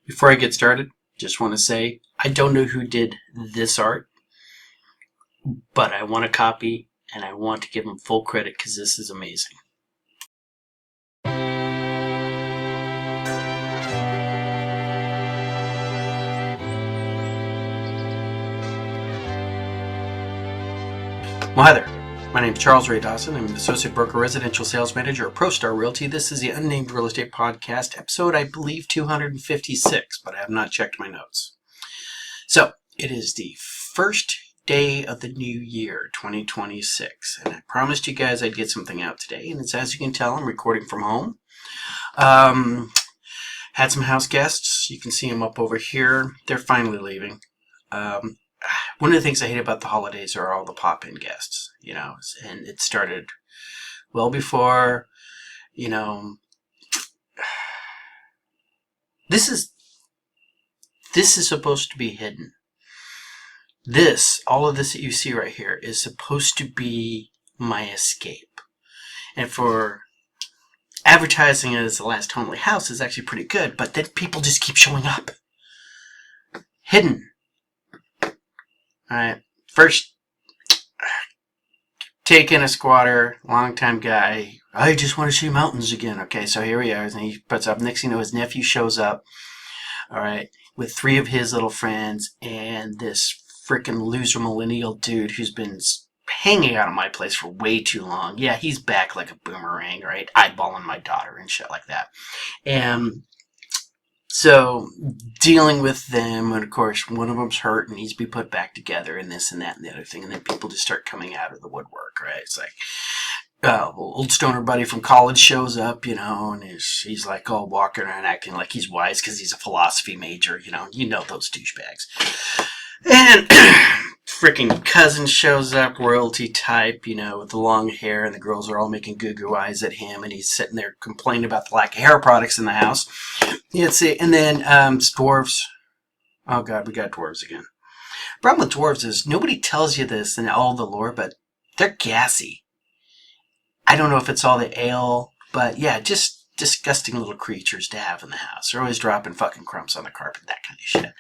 Before I get started, just want to say I don't know who did this art, but I want a copy and I want to give them full credit because this is amazing. Well, hi there. My name is Charles Ray Dawson. I'm an Associate Broker Residential Sales Manager at ProStar Realty. This is the Unnamed Real Estate Podcast, episode, I believe, 256, but I have not checked my notes. So, it is the first day of the new year, 2026, and I promised you guys I'd get something out today, and it's, as you can tell, I'm recording from home. Had some house guests. You can see them up over here. They're finally leaving. One of the things I hate about the holidays are all the pop-in guests, and it started well before, this is supposed to be hidden. All of this that you see right here is supposed to be my escape. And for advertising it as the last homely house is actually pretty good, but then people just keep showing up. Hidden. Alright, first, taking a squatter, longtime guy. I just want to see mountains again. Okay, so here we are. And he puts up, next thing you know, his nephew shows up, alright, with 3 of his little friends and this freaking loser millennial dude who's been hanging out at my place for way too long. Yeah, he's back like a boomerang, right? Eyeballing my daughter and shit like that. And so, dealing with them, and of course, one of them's hurt and needs to be put back together, and this and that and the other thing, and then people just start coming out of the woodwork, right? It's like, old stoner buddy from college shows up, and he's like all walking around acting like he's wise because he's a philosophy major, you know those douchebags. And freaking cousin shows up, royalty type, with the long hair, and the girls are all making goo-goo eyes at him, and he's sitting there complaining about the lack of hair products in the house. Let's see, and then dwarves. Oh god, we got dwarves again. Problem with dwarves is nobody tells you this in all the lore, but they're gassy. I don't know if it's all the ale, but yeah, just disgusting little creatures to have in the house. They're always dropping fucking crumbs on the carpet, that kind of shit.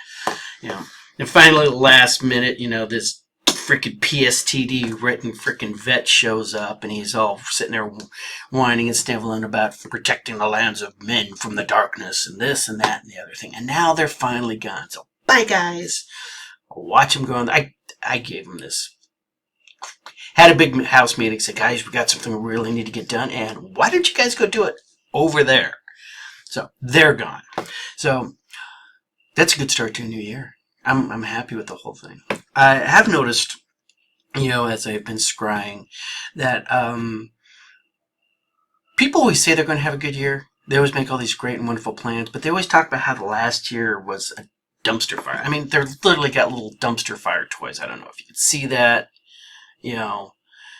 And finally, last minute, this freaking PSTD written freaking vet shows up, and he's all sitting there whining and sniveling about protecting the lands of men from the darkness and this and that and the other thing. And now they're finally gone. So bye, guys. I'll watch them go on. I gave them this. Had a big house meeting. Said, guys, we got something we really need to get done. And why don't you guys go do it over there? So they're gone. So that's a good start to a new year. I'm happy with the whole thing. I have noticed, as I've been scrying, that people always say they're going to have a good year. They always make all these great and wonderful plans, but they always talk about how the last year was a dumpster fire. I mean, they're literally got little dumpster fire toys. I don't know if you can see that.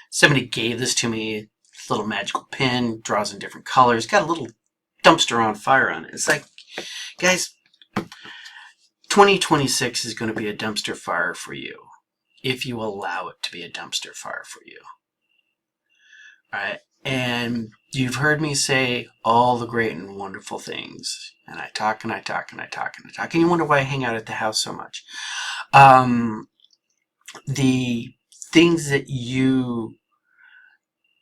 Somebody gave this to me. This little magical pin, draws in different colors, got a little dumpster on fire on it. It's like, guys, 2026 is going to be a dumpster fire for you if you allow it to be a dumpster fire for you. All right? And you've heard me say all the great and wonderful things. And I talk and I talk and I talk and I talk. And you wonder why I hang out at the house so much. The things that you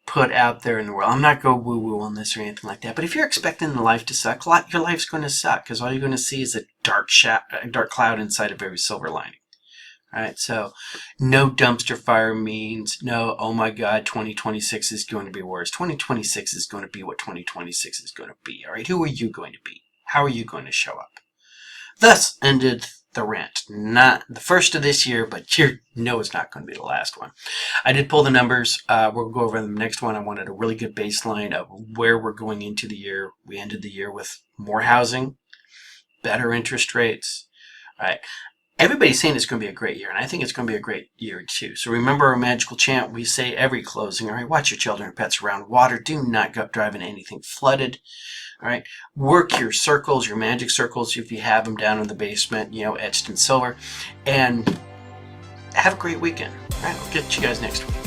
put out there in the world. I'm not going woo-woo on this or anything like that, but if you're expecting life to suck, your life's going to suck, because all you're going to see is a dark cloud inside a very silver lining. All right, so no dumpster fire means no, oh my god, 2026 is going to be worse. 2026 is going to be what 2026 is going to be. All right, who are you going to be? How are you going to show up? Thus ended the rant. Not the first of this year, but you know it's not going to be the last one. I did pull the numbers. We'll go over the next one. I wanted a really good baseline of where we're going into the year. We ended the year with more housing, better interest rates. All right. Everybody's saying it's going to be a great year, and I think it's going to be a great year too. So remember our magical chant we say every closing. All right, watch your children and pets around water. Do not go driving anything flooded. All right, work your circles, your magic circles, if you have them down in the basement, etched in silver, and have a great weekend. All right, I'll get you guys next week.